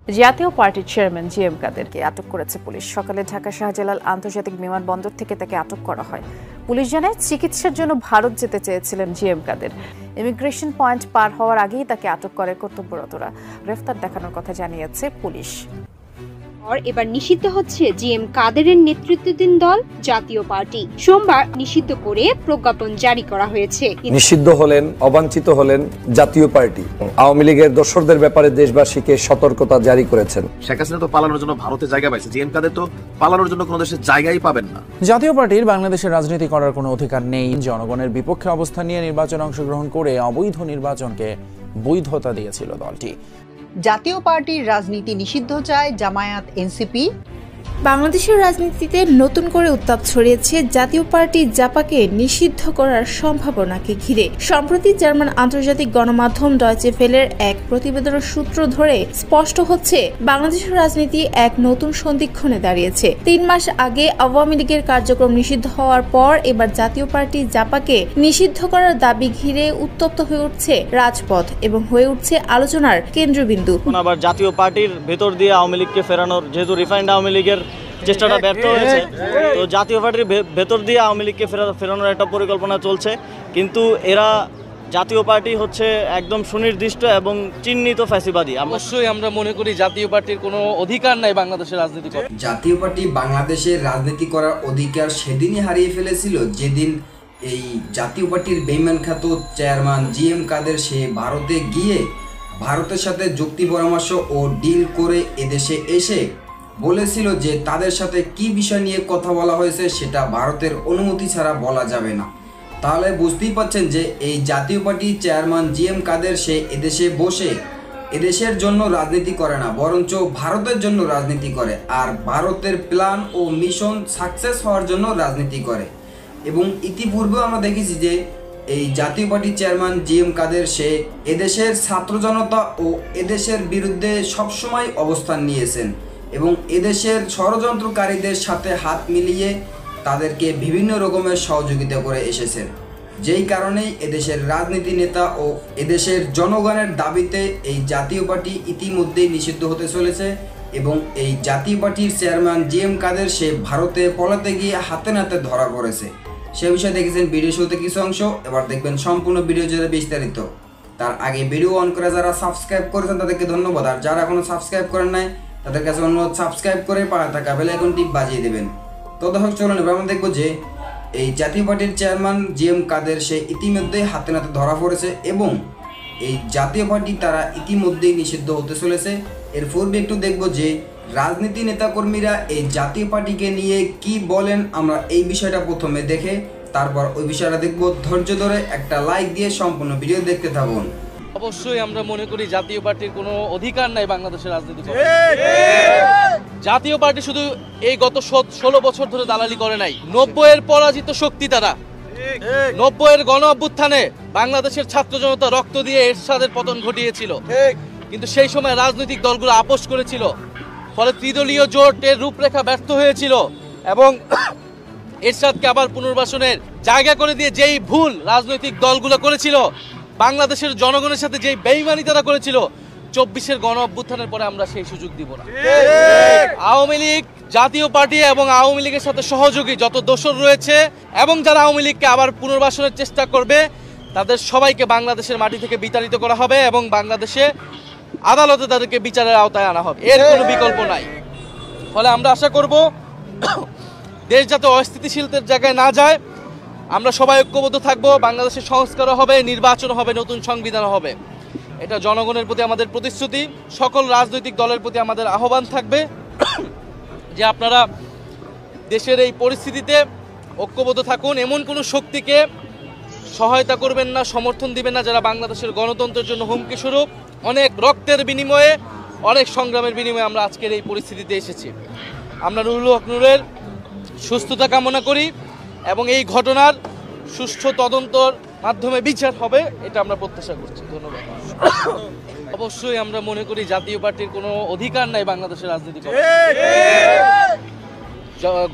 জাতীয় পার্টির chairman GM কাদেরকে আটক করেছে পুলিশ। সকালে ঢাকা শাহজালাল আন্তর্জাতিক বিমানবন্দর থেকে তাকে আটক করা হয়। পুলিশ জানায় চিকিৎসার জন্য ভারত যেতে চেয়েছিলেন জিএম কাদের। ইমিগ্রেশন পয়েন্ট পার হওয়ার আগেই তাকে আটক করে কর্তব্যরতরা। গ্রেফতার দেখানোর কথা জানিয়েছে পুলিশ। এবার নিষিদ্ধ হচ্ছে জিএম কাদেরের নেতৃত্বাধীন দল জাতীয় পার্টি। সোমবার নিষিদ্ধ করে প্রজ্ঞাপন জারি করা হয়েছে। নিষিদ্ধ হলেন, অবাঞ্ছিত হলেন জাতীয় পার্টি। আওয়ামী লীগের দোসরদের ব্যাপারে দেশবাসীকে সতর্কতা জারি করেছেন। শেখ হাসিনা তো পালানোর জন্য ভারতে জায়গা পাইছে, জিএম কাদের তো পালানোর জন্য কোনো দেশের জায়গাই পাবেন না। জাতীয় পার্টির বাংলাদেশের রাজনীতি করার কোনো অধিকার নেই। জনগণের বিপক্ষে অবস্থান নিয়ে নির্বাচনে অংশগ্রহণ করে অবৈধ নির্বাচনকে বৈধতা দিয়েছিল দলটি। জাতীয় পার্টির রাজনীতি নিষিদ্ধ চায় জামায়াত, এনসিপি। বাংলাদেশের রাজনীতিতে নতুন করে উত্তাপ ছড়িয়েছে জাতীয় পার্টি জাপাকে নিষিদ্ধ করার সম্ভাবনাকে ঘিরে। সম্প্রতি জার্মান আন্তর্জাতিক গণমাধ্যম ডয়চে ভেলের এক প্রতিবেদনের সূত্র ধরে স্পষ্ট হচ্ছে বাংলাদেশের রাজনীতি এক নতুন সন্ধিক্ষণে দাঁড়িয়েছে। 3 মাস আগে আওয়ামী লীগের কার্যক্রম নিষিদ্ধ হওয়ার পর এবার জাতীয় পার্টি জাপাকে নিষিদ্ধ করার দাবি ঘিরে উত্তপ্ত হয়ে উঠছে রাজপথ এবং হয়ে উঠছে আলোচনার কেন্দ্রবিন্দু। আবার জাতীয় পার্টির ভেতর দিয়ে আওয়ামী লীগকে ফেরানোর, যেহেতু রিফাইন্ড আওয়ামী লীগের চেষ্টাটা ব্যর্থ হয়েছে, তো জাতীয় পার্টির ভেতর দিয়ে আওয়ামী লীগকে ফেরানোর একটা পরিকল্পনা চলছে। কিন্তু এরা জাতীয় পার্টি হচ্ছে একদম সুনির্দিষ্ট এবং চিহ্নিত ফ্যাসিবাদী। অবশ্যই আমরা মনে করি জাতীয় পার্টির কোনো অধিকার নাই বাংলাদেশের রাজনীতি করার। জাতীয় পার্টি বাংলাদেশের রাজনীতি করার অধিকার সেদিনই হারিয়ে ফেলেছিল যেদিন এই জাতীয় পার্টির বেইমান খ্যাত চেয়ারম্যান জিএম কাদের সে ভারতে গিয়ে ভারতের সাথে যুক্তি পরামর্শ ও ডিল করে এদেশে এসে বলেছিল যে তাদের সাথে কি বিষয় নিয়ে কথা বলা হয়েছে সেটা ভারতের অনুমতি ছাড়া বলা যাবে না। তাহলে বুঝতেই পারছেন যে এই জাতীয় পার্টির চেয়ারম্যান জিএম কাদের সে এদেশে বসে এদেশের জন্য রাজনীতি করে না, বরঞ্চ ভারতের জন্য রাজনীতি করে, আর ভারতের প্ল্যান ও মিশন সাকসেস হওয়ার জন্য রাজনীতি করে। এবং ইতিপূর্বেও আমরা দেখেছি যে এই জাতীয় পার্টির চেয়ারম্যান জিএম কাদের সে এদেশের ছাত্র জনতা ও এদেশের বিরুদ্ধে সবসময় অবস্থান নিয়েছেন এবং এদেশের ষড়যন্ত্রকারীদের সাথে হাত মিলিয়ে তাদেরকে বিভিন্ন রকমের সহযোগিতা করে এসেছেন। যেই কারণেই এদেশের রাজনীতি নেতা ও এদেশের জনগণের দাবিতে এই জাতীয় পার্টি ইতিমধ্যেই নিষিদ্ধ হতে চলেছে এবং এই জাতীয় পার্টির চেয়ারম্যান জিএম কাদের সে ভারতে পলাতে গিয়ে হাতে নাতে ধরা পড়েছে। সে বিষয়ে দেখেছেন ভিডিও শুরুতে কিছু অংশ, এবার দেখবেন সম্পূর্ণ ভিডিও জুড়ে বিস্তারিত। তার আগে ভিডিও অন করে যারা সাবস্ক্রাইব করেছেন তাদেরকে ধন্যবাদ, আর যারা এখনো সাবস্ক্রাইব করেন নাই তাদের কাছে অনুরোধ সাবস্ক্রাইব করে পাশে থাকা বেল আইকনটি বাজিয়ে দেবেন। তো দর্শক চলুন এবার আমরা দেখব যে এই জাতীয় পার্টির চেয়ারম্যান জিএম কাদের সে ইতিমধ্যেই হাতে নাতে ধরা পড়েছে এবং এই জাতীয় পার্টি তারা ইতিমধ্যেই নিষিদ্ধ হতে চলেছে। এর পূর্বে একটু দেখব যে রাজনীতি নেতাকর্মীরা এই জাতীয় পার্টিকে নিয়ে কি বলেন। আমরা এই বিষয়টা প্রথমে দেখে তারপর ওই বিষয়টা দেখব। ধৈর্য ধরে একটা লাইক দিয়ে সম্পূর্ণ ভিডিও দেখতে থাকুন। অবশ্যই আমরা মনে করি জাতীয় পার্টির কোনো অধিকার নাই বাংলাদেশের রাজনীতি করার। জাতীয় পার্টি শুধু এই গত 16 বছর ধরে দালালি করে নাই। 90-এর পরাজিত শক্তি তারা। 90-এর গণ অভ্যুত্থানে বাংলাদেশের ছাত্র জনতা রক্ত দিয়ে এরশাদের পতন ঘটিয়েছিল, কিন্তু সেই সময় রাজনৈতিক দলগুলো আপোষ করেছিল, ফলে ত্রিদলীয় জোটের রূপরেখা ব্যর্থ হয়েছিল এবং এরশাদকে আবার পুনর্বাসনের জায়গা করে দিয়ে যেই ভুল রাজনৈতিক দলগুলো করেছিল, বাংলাদেশের জনগণের সাথে যেই বেইমানি তারা করেছিল, 24-এর গণ অভ্যুত্থানের পরে আমরা সেই সুযোগ দিব না। আওয়ামী লীগ, জাতীয় পার্টি এবং আওয়ামী লীগের সাথে সহযোগী যত দোসর রয়েছে এবং যারা আওয়ামী লীগকে আবার পুনর্বাসনের চেষ্টা করবে তাদের সবাইকে বাংলাদেশের মাটি থেকে বিতাড়িত করা হবে এবং বাংলাদেশে আদালতে তাদেরকে বিচারের আওতায় আনা হবে। এর কোনো বিকল্প নাই। ফলে আমরা আশা করব দেশ যাতে অস্থিতিশীলতার জায়গায় না যায়, আমরা সবাই ঐক্যবদ্ধ থাকবো। বাংলাদেশের সংস্কারও হবে, নির্বাচন হবে, নতুন সংবিধান হবে। এটা জনগণের প্রতি আমাদের প্রতিশ্রুতি। সকল রাজনৈতিক দলের প্রতি আমাদের আহ্বান থাকবে যে আপনারা দেশের এই পরিস্থিতিতে ঐক্যবদ্ধ থাকুন। এমন কোনো শক্তিকে সহায়তা করবেন না, সমর্থন দিবেন না যারা বাংলাদেশের গণতন্ত্রের জন্য হুমকি স্বরূপ। অনেক রক্তের বিনিময়ে, অনেক সংগ্রামের বিনিময়ে আমরা আজকের এই পরিস্থিতিতে এসেছি। আমরা নুরুল হক নূরের সুস্থতা কামনা করি এবং এই ঘটনার সুষ্ঠু তদন্তর মাধ্যমে বিচার হবে, এটা আমরা প্রত্যাশা করছি। ধন্যবাদ। অবশ্যই আমরা মনে করি জাতীয় পার্টির কোনো অধিকার নাই বাংলাদেশের রাজনীতি করার।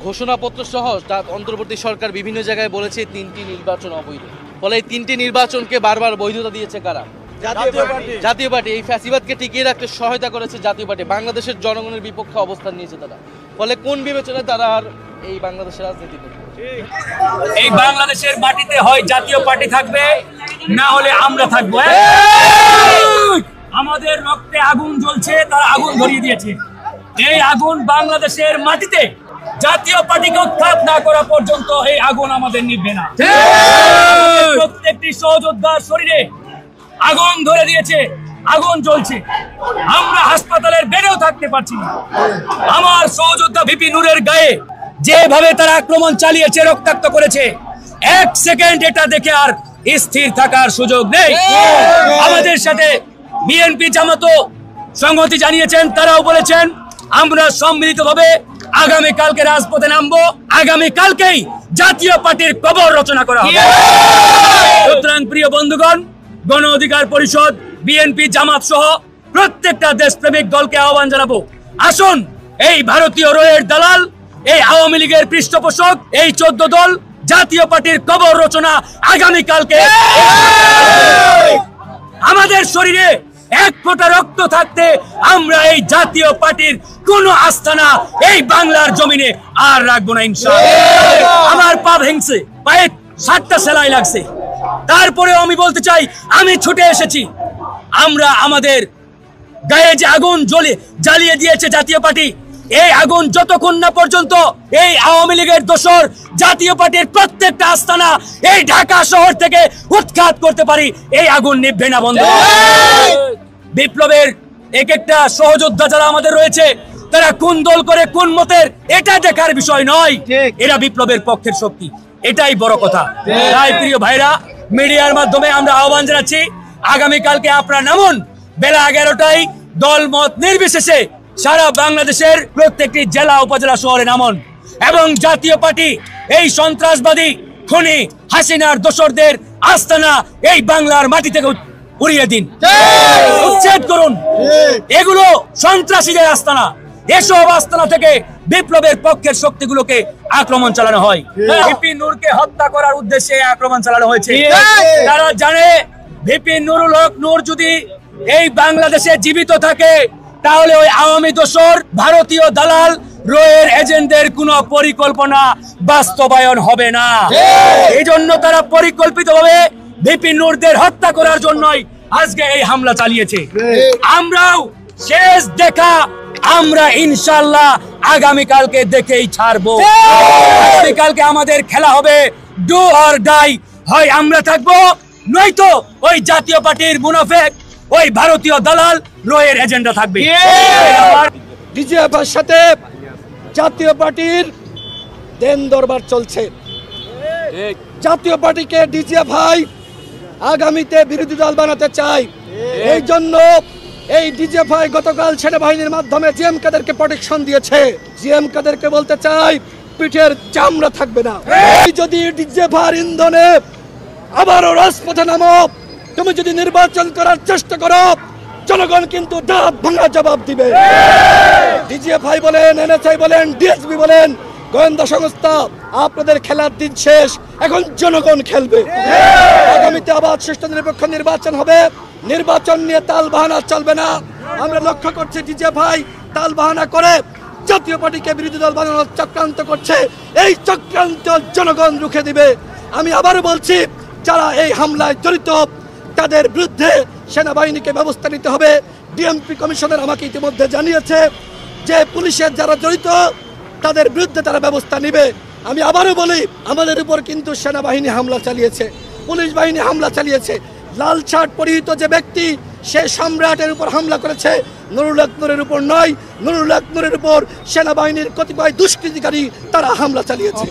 ঘোষণাপত্র সহ অন্তর্বর্তী সরকার বিভিন্ন জায়গায় বলেছে 3টি নির্বাচন অবৈধ। ফলে এই 3টি নির্বাচনকে বারবার বৈধতা দিয়েছে কারা? জাতীয় পার্টি এই ফ্যাসিবাদকে টিকিয়ে রাখতে সহায়তা করেছে জাতীয় পার্টি, বাংলাদেশের জনগণের বিপক্ষে অবস্থান নিয়েছে তারা। ফলে কোন বিবেচনায় তারা আর এই বাংলাদেশের রাজনীতি করবে? এই বাংলাদেশের মাটিতে হয় জাতীয় পার্টি থাকবে, না হলে আমরা থাকবো। আমাদের রক্তে আগুন জ্বলছে, তারা আগুন ধরিয়ে দিয়েছে। এই আগুন বাংলাদেশের মাটিতে জাতীয় পার্টিকে উৎখাত না করা পর্যন্ত এই আগুন আমাদের নিভবে না। প্রত্যেকটি সহযোদ্ধার শরীরে আগুন ধরে দিয়েছে, আগুন জ্বলছে। আমরা হাসপাতালের বেডেও থাকতে পারছি না। আমার সহযোদ্ধা ভিপি নূরের গায়ে যেভাবে তারা আক্রমণ চালিয়েছে, রক্তাক্ত করেছে, এক সেকেন্ড এটা দেখে আর স্থির থাকার সুযোগ নেই। আমাদের সাথে বিএনপি জামাতও সংহতি জানিয়েছেন, তারাও বলেছেন আমরা সম্মিলিতভাবে আগামীকালকে রাজপথে নামবো, আগামীকালকেই জাতীয় পার্টির কবর রচনা করা হবে। সুতরাং প্রিয় বন্ধুগণ, গণ অধিকার পরিষদ, বিএনপি, জামাত সহ প্রত্যেকটা দেশপ্রেমিক দলকে আহ্বান জানাবো, আসুন এই ভারতীয় রয়ের দালাল, এই আওয়ামী লীগের পৃষ্ঠপোষক, এই 14 দল জাতীয় পার্টির কবর রচনা আগামীকালকে। আমাদের শরীরে এক ফোঁটা রক্ত থাকতে আমরা এই জাতীয় পার্টির কোন আস্থানা এই বাংলার জমিনে আর রাখবো না ইনশাআল্লাহ। আমার পা ভেঙছে, পায়ে 7টা সেলাই লাগছে, তারপরেও আমি বলতে চাই আমি ছুটে এসেছি। আমরা আমাদের গায়ে যে আগুন জ্বালিয়ে দিয়েছে জাতীয় পার্টি, এই আগুন যতক্ষণ না পর্যন্ত এই আওয়ামী লীগের দোসর জাতীয় পার্টির প্রত্যেকটা আস্তানা এই ঢাকা শহর থেকে উৎখাত করতে পারি, এই আগুন নিভবে না বন্ধু। বিপ্লবের এক একটা সহযোদ্ধা যারা আমাদের রয়েছে, তারা কোন দল করে কোন মতের এটা দেখার বিষয় নয়, এরা বিপ্লবের পক্ষের শক্তি, এটাই বড় কথা। তাই প্রিয় ভাইরা, মিডিয়ার মাধ্যমে আমরা আহ্বান জানাচ্ছি, আগামীকালকে আপনারা নামুন বেলা 11টায়, দল মত নির্বিশেষে সারা বাংলাদেশের প্রত্যেকটি জেলা উপজেলা শহরে নামুন এবং জাতীয় পার্টি এই সন্ত্রাসবাদী খুনি হাসিনার দোসরদের আস্তানা এই বাংলার মাটি থেকে উড়িয়ে দিন, উচ্ছেদ করুন। এগুলো সন্ত্রাসীদের আস্তানা, এসব আস্তানা থেকে বিপ্লবের পক্ষের শক্তিগুলোকে আক্রমণ চালানো হয়। ভিপি নূরকে হত্যা করার উদ্দেশ্যে আক্রমণ চালানো হয়েছে। তারা জানে ভিপি নুরুল হক নূর যদি এই বাংলাদেশে জীবিত থাকে, তাহলে ওই আওয়ামী দোসর ভারতীয় দালাল রয়ের এজেন্টদের কোনো পরিকল্পনা বাস্তবায়ন হবে না। এই জন্য তারা পরিকল্পিতভাবে ভিপি নূরদের হত্যা করার জন্যই আজকে এই হামলা চালিয়েছে। আমরাও শেষ দেখা আমরা ইনশাআল্লাহ আগামীকালকে দেখেই ছাড়বো। আগামীকালকে আমাদের খেলা হবে ডু অর ডাই, হয় আমরা থাকবো নয়তো ওই জাতীয় পার্টির মুনাফেক, ওই ভারতীয় দালাল রয়ের এজেন্ডা থাকবে। ডিজিএফের সাথে জাতীয় পার্টির দেন দরবার চলছে। জাতীয় পার্টিকে ডিজিএফআই আগামীতে বিরোধী দল বানাতে চায়। এই জন্য এই ডিজিএফআই গতকাল সেনাবাহিনীর মাধ্যমে জিএম কাদেরকে প্রোটেকশন দিয়েছে। জিএম কাদেরকে বলতে চাই, পিঠের চামড়া থাকবে না। যদি ডিজিএফআই ইন্ধনে আবারও রাজপথে নামো, তুমি যদি নির্বাচন করার চেষ্টা করো, জনগণ কিন্তু দাঁত ভাঙা জবাব দিবে। ডিজিএফআই বলেন, এনএসআই বলেন, ডিএসপি বলেন, গোয়েন্দা সংস্থা, আপনাদের খেলার দিন শেষ, এখন জনগণ খেলবে। আগামীতে আবার সুষ্ঠু নিরপেক্ষ নির্বাচন হবে। নির্বাচন নিয়ে তাল বাহানা চলবে না। আমরা লক্ষ্য করছি ডিজিএফআই তাল বাহানা করে জাতীয় পার্টিকে বিরোধী দল বানানোর চক্রান্ত করছে। এই চক্রান্ত জনগণ রুখে দিবে। আমি আবারও বলছি, যারা এই হামলায় জড়িত তাদের বিরুদ্ধে সেনাবাহিনীকে ব্যবস্থা নিতে হবে। ডিএমপি কমিশনার আমাকে ইতিমধ্যে জানিয়েছে যে পুলিশের যারা জড়িত তাদের বিরুদ্ধে তারা ব্যবস্থা নেবে। আমি আবারও বলি, আমাদের উপর কিন্তু সেনাবাহিনী হামলা চালিয়েছে, পুলিশ বাহিনী হামলা চালিয়েছে। লাল শার্ট পরিহিত যে ব্যক্তি, সে সম্রাটের উপর হামলা করেছে, নুরুল হক নূরের উপর নয়। নুরুল হক নূরের উপর সেনাবাহিনীর কতিপয় দুষ্কৃতিকারী তারা হামলা চালিয়েছে।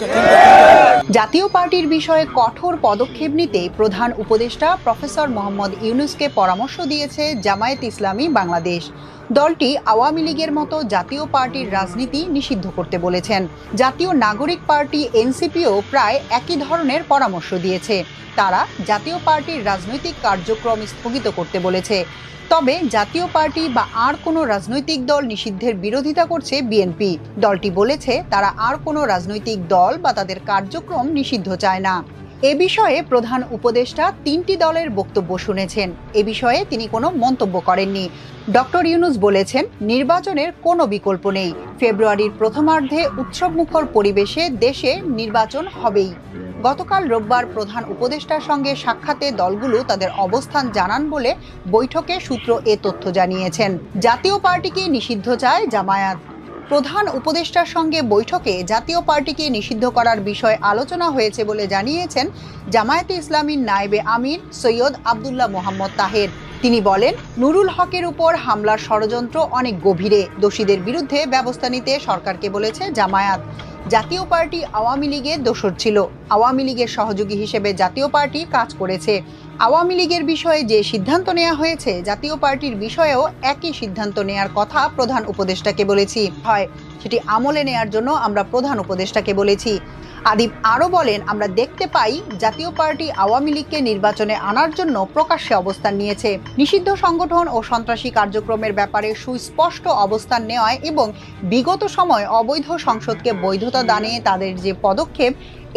জাতীয় পার্টির বিষয়ে কঠোর পদক্ষেপ নিতে প্রধান উপদেষ্টা প্রফেসর মোহাম্মদ ইউনূসকে পরামর্শ দিয়েছে জামায়াত ইসলামী বাংলাদেশ। দলটি আওয়ামী লীগের মতো জাতীয় পার্টির রাজনীতি নিষিদ্ধ করতে বলেছেন। জাতীয় নাগরিক পার্টি এনসিপিও প্রায় একই ধরনের পরামর্শ দিয়েছে। তারা জাতীয় পার্টির রাজনৈতিক কার্যক্রম স্থগিত করতে বলেছে। তবে জাতীয় পার্টি বা আর কোনো রাজনৈতিক দল নিষিদ্ধের বিরোধিতা করছে বিএনপি। দলটি বলেছে তারা আর কোনো রাজনৈতিক দল বা তাদের কার্যক্রম নিষিদ্ধ চায় না। এ বিষয়ে প্রধান উপদেষ্টা 3টি দলের বক্তব্য শুনেছেন। এ বিষয়ে তিনি কোনো মন্তব্য করেননি। ডক্টর ইউনূস বলেছেন, নির্বাচনের কোনো বিকল্প নেই। ফেব্রুয়ারির প্রথমার্ধে উৎসবমুখর পরিবেশে দেশে নির্বাচন হবেই। গতকাল রোববার প্রধান উপদেষ্টার সঙ্গে সাক্ষাতে দলগুলো তাদের অবস্থান জানান বলে বৈঠকে সূত্র এ তথ্য জানিয়েছেন। জাতীয় পার্টিকে নিষিদ্ধ চায় জামায়াত। প্রধান উপদেষ্টার সঙ্গে বৈঠকে জাতীয় পার্টিকে নিষিদ্ধ করার বিষয়ে আলোচনা হয়েছে বলে জানিয়েছেন জামায়াতে ইসলামীর নায়েবে আমির সৈয়দ আব্দুল্লাহ মোহাম্মদ তাহের। তিনি বলেন, নুরুল হকের উপর হামলার ষড়যন্ত্র অনেক গভীরে। দোষীদের বিরুদ্ধে ব্যবস্থা নিতে সরকারকে বলেছে জামায়াত। জাতীয় পার্টি আওয়ামী লীগের দোসর ছিল। আওয়ামী লীগের সহযোগী হিসেবে জাতীয় পার্টি কাজ করেছে। আওয়ামী লীগের বিষয়ে যে সিদ্ধান্ত নেওয়া হয়েছে, জাতীয় পার্টির বিষয়েও একই সিদ্ধান্ত নেয়ার কথা প্রধান উপদেষ্টাকে বলেছি। হয় সেটি আমলে নেয়ার জন্য আমরা প্রধান উপদেষ্টাকে বলেছি। আদিব আরও বলেন, আমরা দেখতে পাই জাতীয় পার্টি আওয়ামী লীগকে নির্বাচনে আনার জন্য প্রকাশ্যে অবস্থান নিয়েছে। নিষিদ্ধ সংগঠন ও সন্ত্রাসী কার্যক্রমের ব্যাপারে সুস্পষ্ট অবস্থান নেওয়ায় এবং বিগত সময় অবৈধ সংসদকে বৈধতা দানে তাদের যে পদক্ষেপ,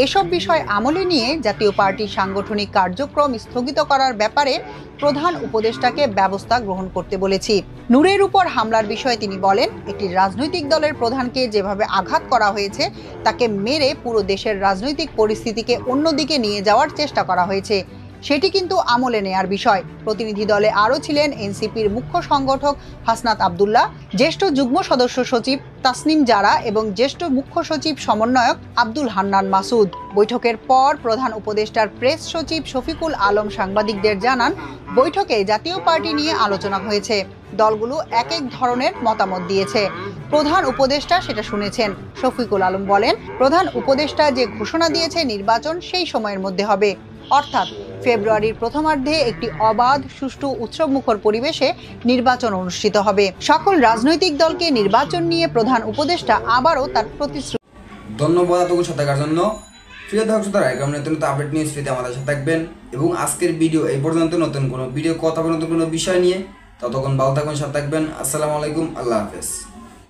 এসব বিষয় আমলে নিয়ে জাতীয় পার্টির সাংগঠনিক কার্যক্রম স্থগিত করার ব্যাপারে প্রধান উপদেষ্টাকে ব্যবস্থা গ্রহণ করতে বলেছি। নূরের উপর হামলার বিষয়ে তিনি বলেন, একটি রাজনৈতিক দলের প্রধানকে যেভাবে আঘাত করা হয়েছে, তাকে মেরে পুরো দেশের রাজনৈতিক পরিস্থিতিকে অন্যদিকে নিয়ে যাওয়ার চেষ্টা করা হয়েছে। সেটি কিন্তু আমলে নেয়ার বিষয়। প্রতিনিধি দলে আরও ছিলেন এনসিপির মুখ্য সংগঠক হাসনাত আব্দুল্লাহ, জ্যেষ্ঠ যুগ্ম সদস্য সচিব তাসনিম জারা এবং জ্যেষ্ঠ মুখ্য সচিব সমন্বয়ক আব্দুল হান্নান মাসুদ। বৈঠকের পর প্রধান উপদেষ্টার প্রেস সচিব শফিকুল আলম সাংবাদিকদের জানান, বৈঠকে জাতীয় পার্টি নিয়ে আলোচনা হয়েছে। দলগুলো এক এক ধরনের মতামত দিয়েছে। প্রধান উপদেষ্টা সেটা শুনেছেন। শফিকুল আলম বলেন, প্রধান উপদেষ্টা যে ঘোষণা দিয়েছে নির্বাচন সেই সময়ের মধ্যে হবে, অর্থাৎ ফেব্রুয়ারির প্রথমার্ধে একটি অবাধ, সুষ্ঠু, উৎসবমুখর পরিবেশে নির্বাচন অনুষ্ঠিত হবে। সকল রাজনৈতিক দলকে নির্বাচন নিয়ে প্রধান উপদেষ্টা আবারও তার প্রতিশ্রুতি। ধন্যবাদ এতক্ষণ সাথে থাকার জন্য। প্রিয় দর্শক শ্রোতারা, এরকম নতুন আপডেট নিউজ পেতে আমাদের সাথে থাকবেন এবং আজকের ভিডিও এই পর্যন্ত। নতুন কোনো ভিডিও কথা নতুন কোনো বিষয় নিয়ে, ততক্ষণ ভালো থাকুন, সাথে থাকবেন। আসসালামু আলাইকুম, আল্লাহ হাফেজ।